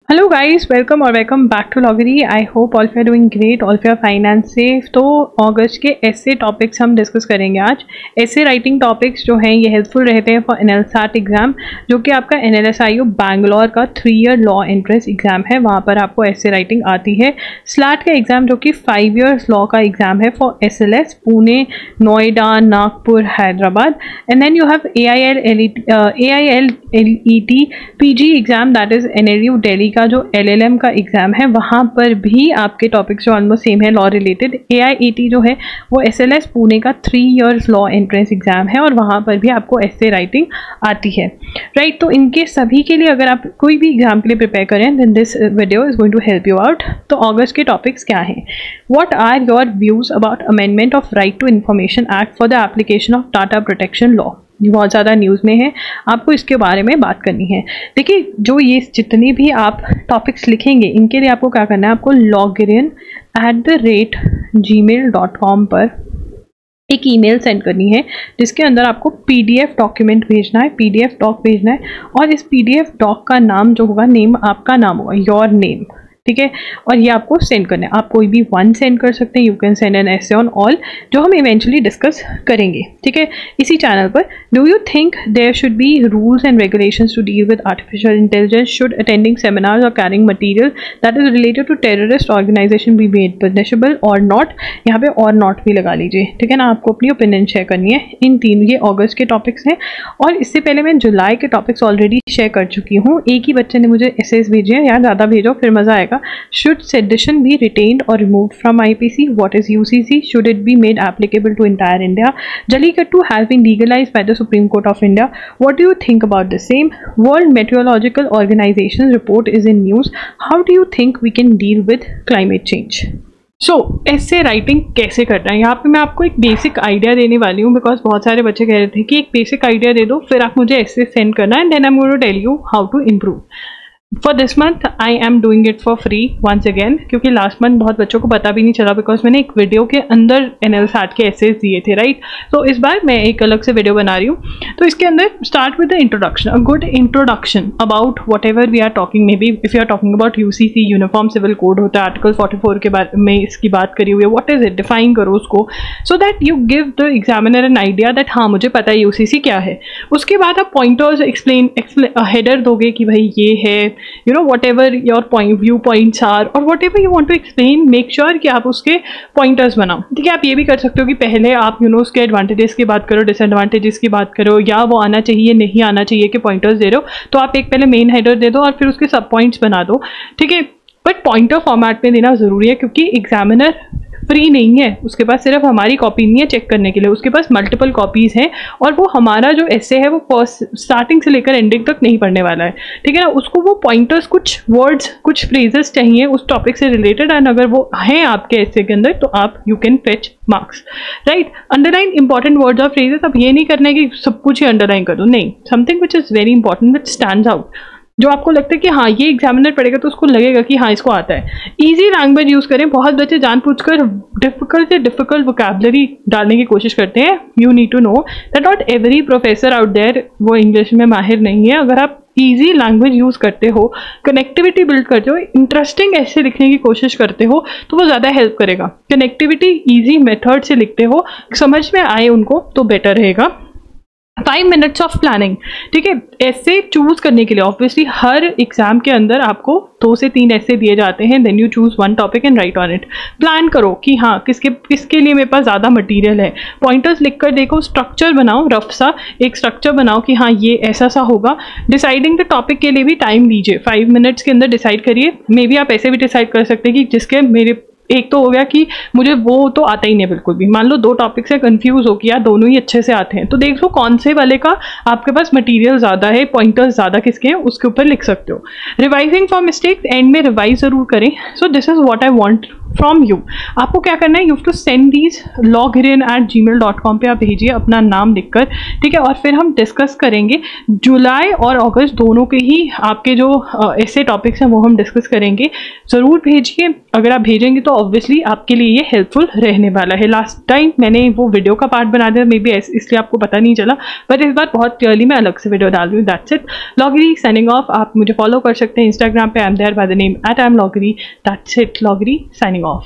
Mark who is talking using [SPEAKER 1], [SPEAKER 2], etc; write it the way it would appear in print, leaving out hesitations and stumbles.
[SPEAKER 1] Hello guys, welcome और welcome back to Loggery. I hope all you are doing great, all you are fine and safe. तो अगस्त के ऐसे topics हम discuss करेंगे आज। ऐसे राइटिंग टॉपिक्स जो हैं ये हेल्पफुल रहते हैं फॉर NLSAT एग्जाम, जो कि आपका NLSIU बैंगलोर का 3 ईयर लॉ एंट्रेंस एग्जाम है। वहाँ पर आपको ऐसे राइटिंग आती है। स्लैट का एग्जाम जो कि 5 ईयर्स लॉ का एग्जाम है for SLS Pune, Noida, Nagpur, Hyderabad. And then you have AILET PG exam, that is NLU Delhi का जो LLM का एग्जाम है। वहाँ पर भी आपके टॉपिक्स जो ऑलमोस्ट सेम है लॉ रिलेटेड। AIET जो है वो SLS पुणे का 3 इयर्स लॉ एंट्रेंस एग्जाम है और वहाँ पर भी आपको ऐसे राइटिंग आती है, राइट। तो इनके सभी के लिए अगर आप कोई भी एग्जाम के लिए प्रिपेयर करें then this video is going to help you out. तो अगस्त के टॉपिक्स क्या हैं? What are your views about amendment of right to information act for the application of data protection law? बहुत ज़्यादा न्यूज़ में है, आपको इसके बारे में बात करनी है। देखिए, जो ये जितने भी आप टॉपिक्स लिखेंगे इनके लिए आपको क्या करना है, आपको login@gmail.com पर एक ईमेल सेंड करनी है जिसके अंदर आपको PDF डॉक्यूमेंट भेजना है, PDF डॉक भेजना है। और इस PDF डॉक का नाम जो होगा, नेम आपका नाम होगा, योर नेम, ठीक है। और ये आपको सेंड करना है। आप कोई भी वन सेंड कर सकते हैं, you can send an essay on all, जो हम इवेंचुअली डिस्कस करेंगे, ठीक है, इसी चैनल पर। Do you think there should be rules and regulations to deal with artificial intelligence? Should attending seminars और carrying material that is related to terrorist organisation be made punishable और not? यहाँ पे और नॉट भी लगा लीजिए, ठीक है ना। आपको अपनी ओपिनियन शेयर करनी है। इन तीन ये अगस्त के टॉपिक्स हैं और इससे पहले मैं जुलाई के टॉपिक्स ऑलरेडी शेयर कर चुकी हूँ। एक ही बच्चे ने मुझे एसेस भेजे हैं, यार ज़्यादा भेजो फिर मज़ा आएगा। Should sedition be retained or removed from IPC? What is UCC? Should it be made applicable to entire India? Jallikattu has been legalized by the Supreme Court of India. What do you think about the same? World Meteorological Organization's report is in news. How do you think we can deal with climate change? ऐसे writing कैसे करना है, यहाँ पे मैं आपको एक basic idea देने वाली हूँ, बिकॉज बहुत सारे बच्चे कह रहे थे कि एक बेसिक आइडिया दे दो फिर आप मुझे ऐसे सेंड करना and then I am going to tell you how to improve. For this month I am doing it for free once again, क्योंकि लास्ट मंथ बहुत बच्चों को पता भी नहीं चला बिकॉज मैंने एक वीडियो के अंदर NLSAT के एसेज दिए थे, राइट। तो इस बार मैं एक अलग से वीडियो बना रही हूँ। तो इसके अंदर start with the introduction, a good introduction about whatever we are talking. Maybe if you are talking about UCC, uniform civil code होता है, आर्टिकल 44 के बारे में इसकी बात करी हुई है। व्हाट इज इट, डिफाइन करो उसको, so that you give the examiner an idea that हाँ मुझे पता है UCC क्या है। उसके बाद आप पॉइंटर्स एक्सप्लेन हेडर दोगे कि भाई ये है, you know, what your view points are, और whatever you want to explain, make sure कि आप उसके पॉइंटर्स बनाओ, ठीक है। आप ये भी कर सकते हो कि पहले आप उसके एडवांटेजेस की बात करो, डिसएडवांटेजेस की बात करो, या वो आना चाहिए नहीं आना चाहिए के पॉइंटर्स दे रहे हो तो आप एक पहले मेन हेडर दे दो और फिर उसके सब पॉइंट्स बना दो, ठीक है। बट पॉइंटर फॉर्मेट में देना जरूरी है क्योंकि एग्जामिनर फ्री नहीं है, उसके पास सिर्फ हमारी कॉपी नहीं है चेक करने के लिए, उसके पास मल्टीपल कॉपीज हैं और वो हमारा जो ऐसे है वो स्टार्टिंग से लेकर एंडिंग तक नहीं पढ़ने वाला है, ठीक है ना। उसको वो पॉइंटर्स, कुछ वर्ड्स, कुछ फ्रेजेस चाहिए उस टॉपिक से रिलेटेड, एंड अगर वो हैं आपके ऐसे के अंदर तो आप you can fetch marks, right. Underline important words और फ्रेजेस। अब ये नहीं करना है कि सब कुछ ही अंडरलाइन कर दो, नहीं, something which is very important which stands out, जो आपको लगता है कि हाँ ये एग्जामिनर पढ़ेगा तो उसको लगेगा कि हाँ इसको आता है। इजी लैंग्वेज यूज़ करें। बहुत बच्चे जानबूझकर डिफिकल्ट से डिफिकल्ट वोकैबुलरी डालने की कोशिश करते हैं। You need to know that not every professor out there वो इंग्लिश में माहिर नहीं है। अगर आप ईजी लैंग्वेज यूज़ करते हो, कनेक्टिविटी बिल्ड करते हो, इंटरेस्टिंग ऐसे लिखने की कोशिश करते हो तो वो ज़्यादा हेल्प करेगा। कनेक्टिविटी ईजी मेथड से लिखते हो, समझ में आए उनको तो बेटर रहेगा। 5 मिनट्स ऑफ प्लानिंग, ठीक है। ऐसे चूज करने के लिए ऑब्वियसली हर एग्जाम के अंदर आपको 2 से 3 ऐसे दिए जाते हैं, then you choose one topic and write on it. Plan करो कि हाँ किसके लिए मेरे पास ज़्यादा मटेरियल है। पॉइंटर्स लिख कर देखो, स्ट्रक्चर बनाओ, रफ सा एक स्ट्रक्चर बनाओ कि हाँ ये ऐसा सा होगा। डिसाइडिंग द टॉपिक के लिए भी टाइम लीजिए, 5 मिनट्स के अंदर डिसाइड करिए। मे बी आप ऐसे भी डिसाइड कर सकते हैं कि जिसके मेरे एक तो हो गया कि मुझे वो तो आता ही नहीं बिल्कुल भी, मान लो 2 टॉपिक से कंफ्यूज हो गया, दोनों ही अच्छे से आते हैं तो देख लो कौन से वाले का आपके पास मटेरियल ज़्यादा है, पॉइंटर्स ज़्यादा किसके हैं, उसके ऊपर लिख सकते हो। रिवाइजिंग फॉर मिस्टेक्स, एंड में रिवाइज ज़रूर करें। So this is what I want from you. आपको क्या करना है, you have to send these login@gmail.com पे आप भेजिए अपना नाम लिखकर, ठीक है। और फिर हम डिस्कस करेंगे जुलाई और अगस्त दोनों के ही आपके जो ऐसे टॉपिक्स हैं वो हम डिस्कस करेंगे। ज़रूर भेजिए। अगर आप भेजेंगे तो ऑब्वियसली आपके लिए ये हेल्पफुल रहने वाला है। लास्ट टाइम मैंने वो वीडियो का पार्ट बना दिया, मे बी इसलिए आपको पता नहीं चला, बट इस बार बहुत क्लियरली मैं अलग से वीडियो डाल रही हूँ। That's it, Loggery signing off. आप मुझे फॉलो कर सकते हैं इंस्टाग्राम पे, I am there by the name @IamLoggery। That's it, Loggery signing of.